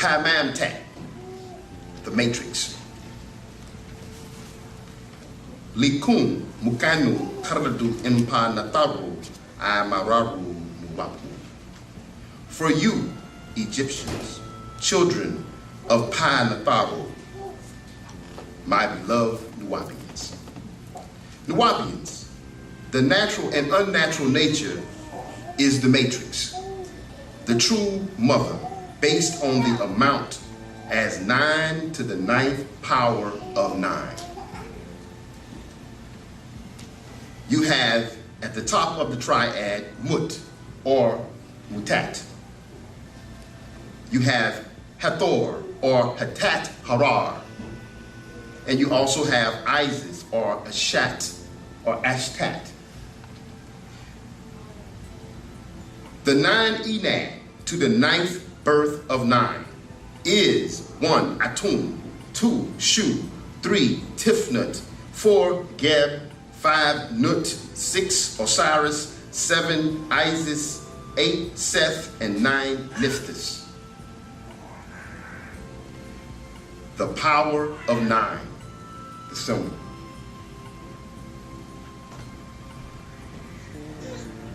Pamamtat, the matrix. Likum mukanu karadu impa nataru amararu nuwapu. For you, Egyptians, children of Pa-Nataru, my beloved Nuwapians. Nuwapians, the natural and unnatural nature is the matrix, the true mother, based on the amount as 9 to the 9th power of 9. You have at the top of the triad Mut or Mutat. You have Hathor or Hatat Harar. And you also have Isis or Ashat or Ashtat. The 9 Enad to the 9th birth of 9 is 1 Atum, 2 Shu, 3 Tifnut, 4 Geb, 5 Nut, 6 Osiris, 7 Isis, 8 Seth, and 9 Nephthys. The power of 9, the symbol.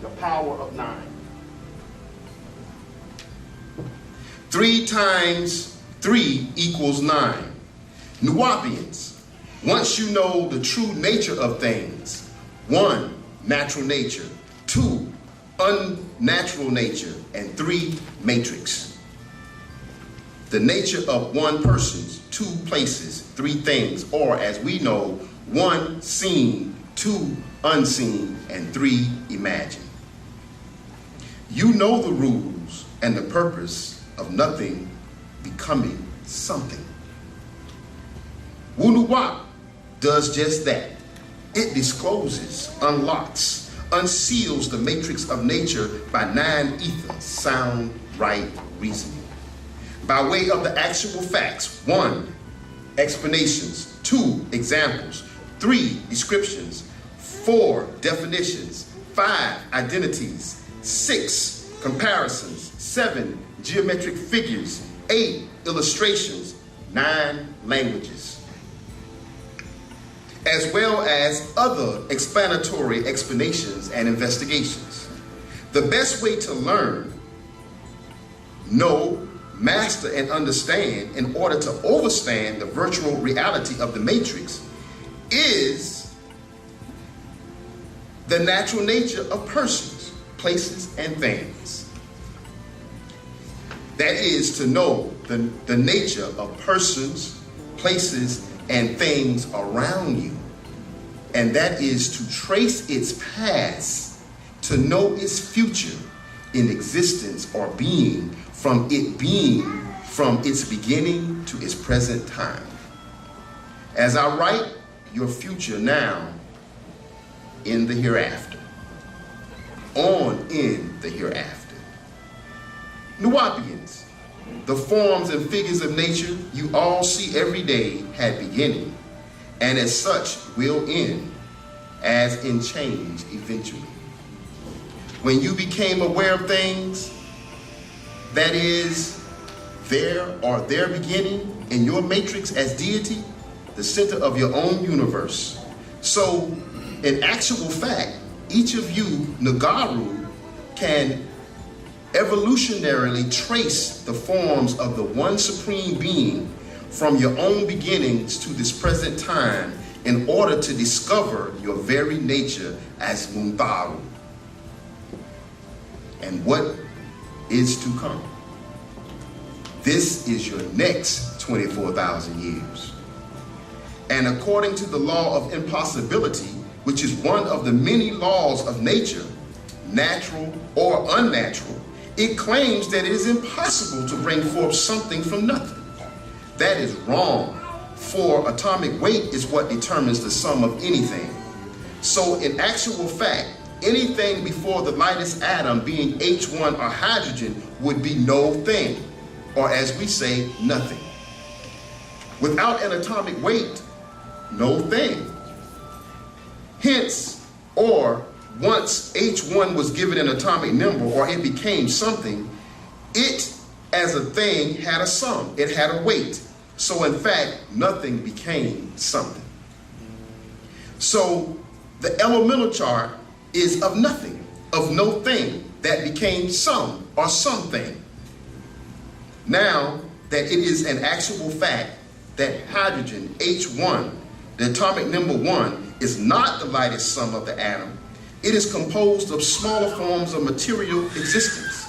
The power of 9. 3 times 3 equals 9. Nuwapians, once you know the true nature of things, 1, natural nature, 2, unnatural nature, and 3, matrix. The nature of 1 person's 2 places, 3 things, or as we know, 1 seen, 2 unseen, and 3 imagined. You know the rules and the purpose of nothing becoming something. Wu-Nuwap does just that. It discloses, unlocks, unseals the matrix of nature by 9 ether, sound, right, reasoning. By way of the actual facts, 1, explanations, 2, examples, 3, descriptions, 4, definitions, 5, identities, 6, comparisons, 7, geometric figures, 8, illustrations, 9, languages, as well as other explanatory explanations and investigations. The best way to learn, know, master, and understand in order to overstand the virtual reality of the matrix is the natural nature of persons, places, and things. That is to know the nature of persons, places, and things around you. And that is to trace its past, to know its future in existence or being, from its beginning to its present time. As I write your future now in the hereafter, on in the hereafter. Nuwapians, the forms and figures of nature you all see every day had beginning, and as such will end, as in change eventually. When you became aware of things, that is, their beginning in your matrix as deity, the center of your own universe. So, in actual fact, each of you, Nagaru, can evolutionarily trace the forms of the one supreme being from your own beginnings to this present time in order to discover your very nature as Muntaru and what is to come. This is your next 24,000 years. And according to the law of impossibility, which is one of the many laws of nature, natural or unnatural, it claims that it is impossible to bring forth something from nothing. That is wrong, for atomic weight is what determines the sum of anything. So in actual fact, anything before the lightest atom, being H1 or hydrogen, would be no thing, or as we say, nothing. Without an atomic weight, no thing. Hence, or once H1 was given an atomic number, or it became something, it as a thing had a sum, it had a weight. So in fact, nothing became something. So the elemental chart is of nothing, of no thing that became some or something. Now that it is an actual fact that hydrogen, H1, the atomic number 1, is not the lightest sum of the atom, it is composed of smaller forms of material existence.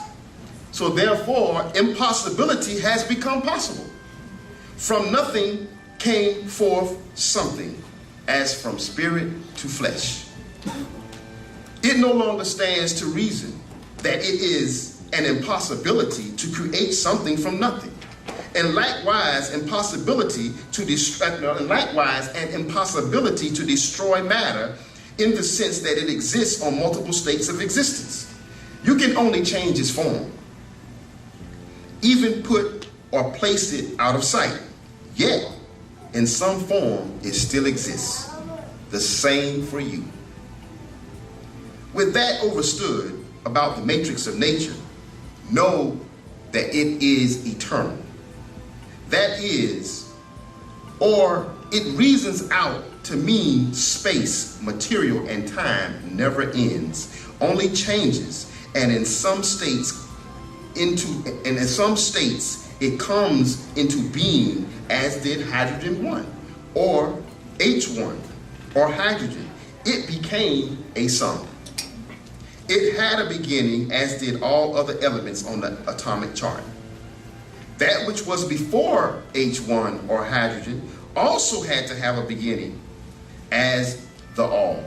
So therefore, impossibility has become possible. From nothing came forth something, as from spirit to flesh. It no longer stands to reason that it is an impossibility to create something from nothing. And likewise, an impossibility to destroy matter in the sense that it exists on multiple states of existence. You can only change its form, even put or place it out of sight. Yet, in some form, it still exists. The same for you. With that overstood about the matrix of nature, know that it is eternal. That is, or it reasons out to mean space, material, and time never ends, only changes, and in some states it comes into being as did hydrogen 1 or H1 or hydrogen. It became a sum. It had a beginning as did all other elements on the atomic chart. That which was before H1 or hydrogen also had to have a beginning as the all,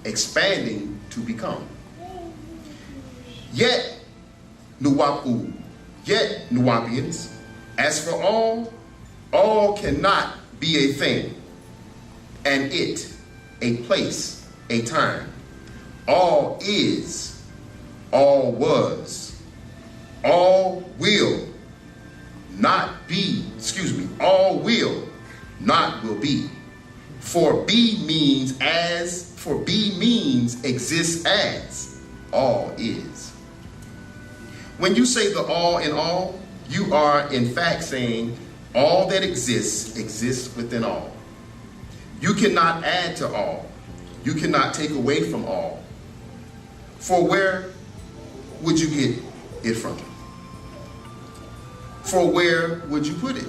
expanding to become. Yet Nuwapians, as for all cannot be a thing, and it, a place, a time. All is, all was, all will not be, all will not will be. For B means exists as, all is. When you say the all in all, you are in fact saying all that exists within all. You cannot add to all. You cannot take away from all. For where would you get it from? For where would you put it?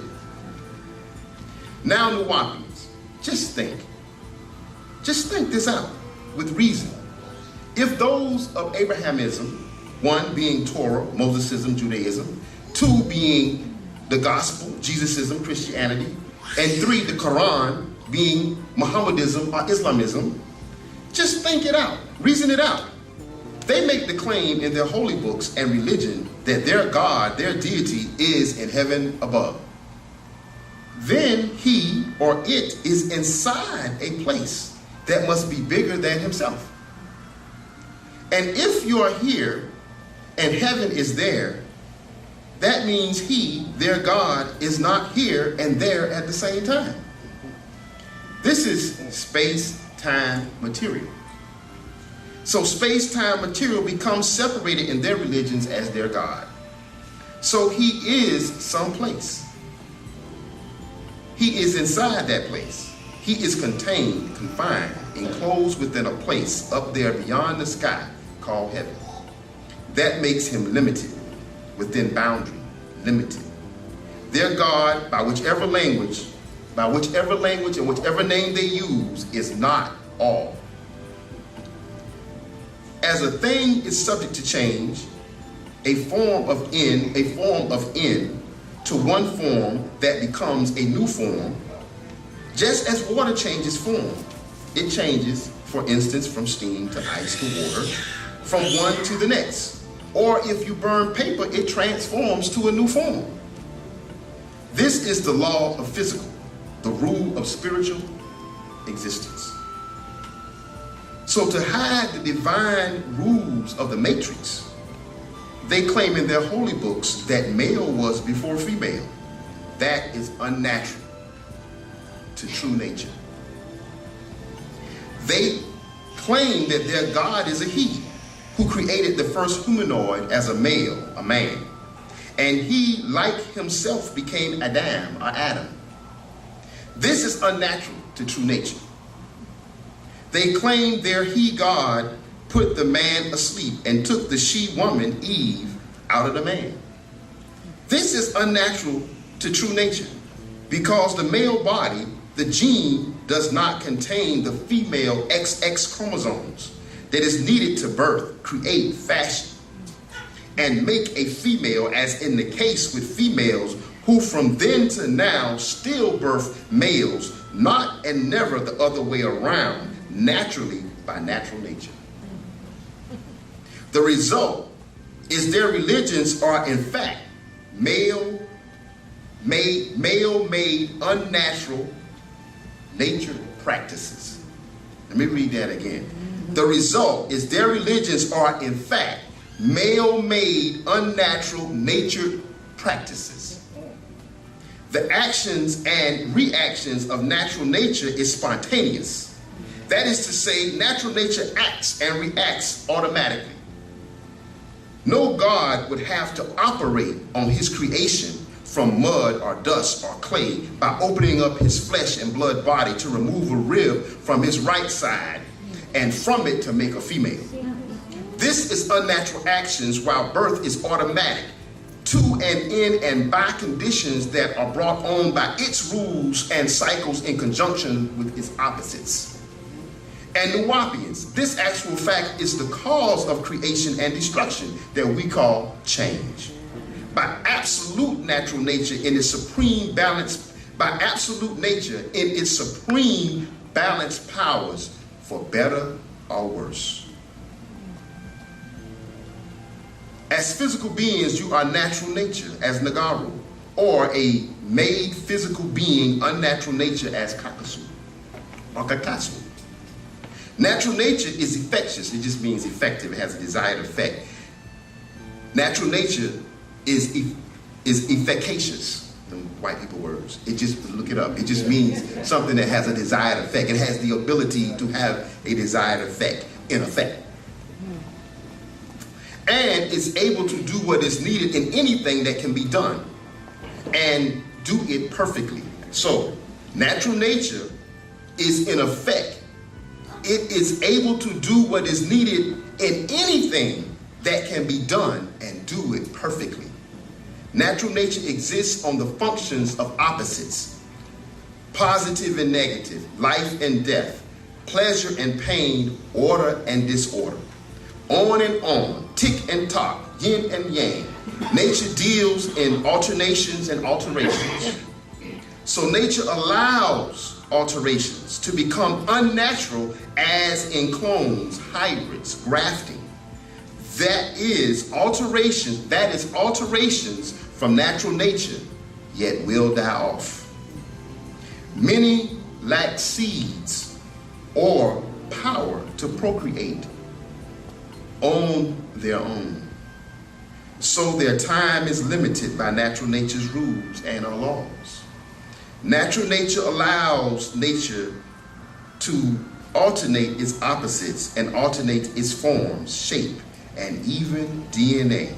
Now, Nuwapians, just think this out with reason. If those of Abrahamism, 1 being Torah, Mosesism, Judaism, 2 being the gospel, Jesusism, Christianity, and 3 the Quran being Mohammedanism or Islamism, just think it out, reason it out. They make the claim in their holy books and religion that their God, their deity, is in heaven above. Then he or it is inside a place that must be bigger than himself. And if you are here and heaven is there, that means he, their God, is not here and there at the same time. This is space-time material. So space-time material becomes separated in their religions as their God. So he is someplace. He is inside that place. He is contained, confined, enclosed within a place up there beyond the sky called heaven. That makes him limited, within boundary, limited. Their God, by whichever language and whichever name they use, is not all. As a thing is subject to change, a form of N to one form that becomes a new form, just as water changes form. It changes, for instance, from steam to ice to water, from one to the next. Or if you burn paper, it transforms to a new form. This is the law of physical, the rule of spiritual existence. So to hide the divine rules of the matrix, they claim in their holy books that male was before female. That is unnatural to true nature. They claim that their God is a he who created the first humanoid as a male, a man, and he, like himself, became Adam or Adam. This is unnatural to true nature. They claim their he God put the man asleep and took the she woman, Eve, out of the man. This is unnatural to true nature because the male body, the gene, does not contain the female XX chromosomes that is needed to birth, create, fashion, and make a female, as in the case with females who from then to now still birth males, not and never the other way around, naturally by natural nature. The result is their religions are in fact male-made unnatural nature practices. Let me read that again. The result is their religions are in fact male-made unnatural nature practices. The actions and reactions of natural nature is spontaneous. That is to say, natural nature acts and reacts automatically. No God would have to operate on his creation from mud or dust or clay by opening up his flesh and blood body to remove a rib from his right side and from it to make a female. This is unnatural actions while birth is automatic to and in and by conditions that are brought on by its rules and cycles in conjunction with its opposites. And Nuwapians, this actual fact is the cause of creation and destruction that we call change. By absolute natural nature in its supreme balance, by absolute nature in its supreme balanced powers, for better or worse. As physical beings, you are natural nature as Nagaru, or a made physical being, unnatural nature as Kakasu or Kakasu. Natural nature is infectious. It just means effective. It has a desired effect. Natural nature is efficacious. The white people words. It just, look it up. It just means something that has a desired effect. It has the ability to have a desired effect in effect. And is able to do what is needed in anything that can be done and do it perfectly. So, natural nature is in effect. It is able to do what is needed in anything that can be done and do it perfectly. Natural nature exists on the functions of opposites, positive and negative, life and death, pleasure and pain, order and disorder. On and on, tick and tock, yin and yang. Nature deals in alternations and alterations. So nature allows alterations to become unnatural, as in clones, hybrids, grafting. That is alterations from natural nature, yet will die off. Many lack seeds or power to procreate on their own. So their time is limited by natural nature's rules and our laws. Natural nature allows nature to alternate its opposites and alternate its forms, shape, and even DNA,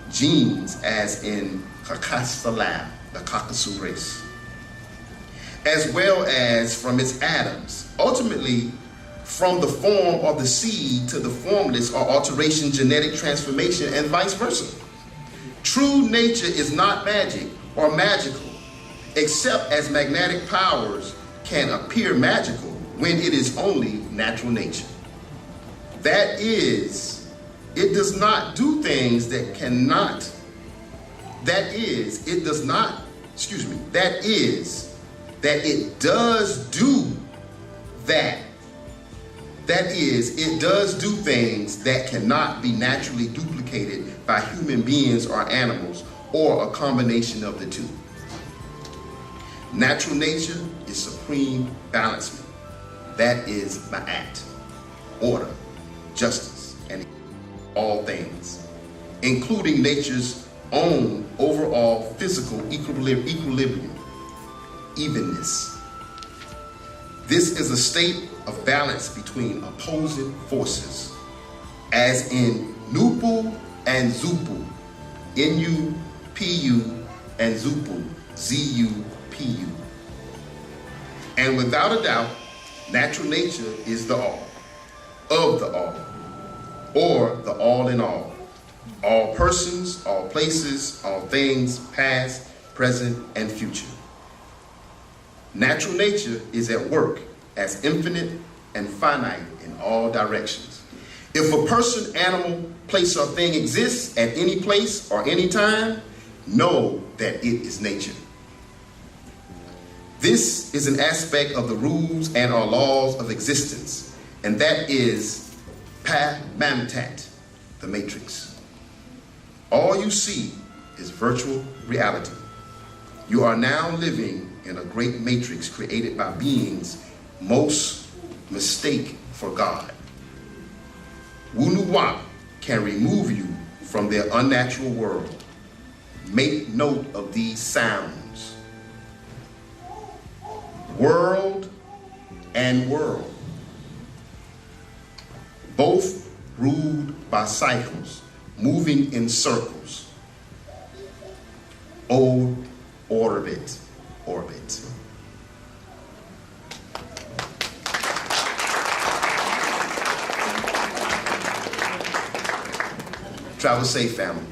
genes, as in Kakasalam, the Kakasu race, as well as from its atoms. Ultimately, from the form of the seed to the formless or alteration, genetic transformation, and vice versa. True nature is not magic or magical, except as magnetic powers can appear magical when it is only natural nature. That is, it does not do things that cannot, that is, it does not, that is, that it does do that. That is, it does do things that cannot be naturally duplicated by human beings or animals, or a combination of the two. Natural nature is supreme balancement. That is ma'at, order, justice, and all things, including nature's own overall physical equilibrium, evenness. This is a state of balance between opposing forces, as in Nupu and Zupu, Inu Pu, and Zupu, Z-U-P-U. And without a doubt, natural nature is the all, of the all, or the all in all persons, all places, all things, past, present, and future. Natural nature is at work as infinite and finite in all directions. If a person, animal, place, or thing exists at any place or any time, know that it is nature. This is an aspect of the rules and our laws of existence, and that is Ptah, the matrix. All you see is virtual reality. You are now living in a great matrix created by beings most mistake for God. Wu-Sabat can remove you from their unnatural world. Make note of these sounds. World and world. Both ruled by cycles, moving in circles. Old orbit. Travel safe, family.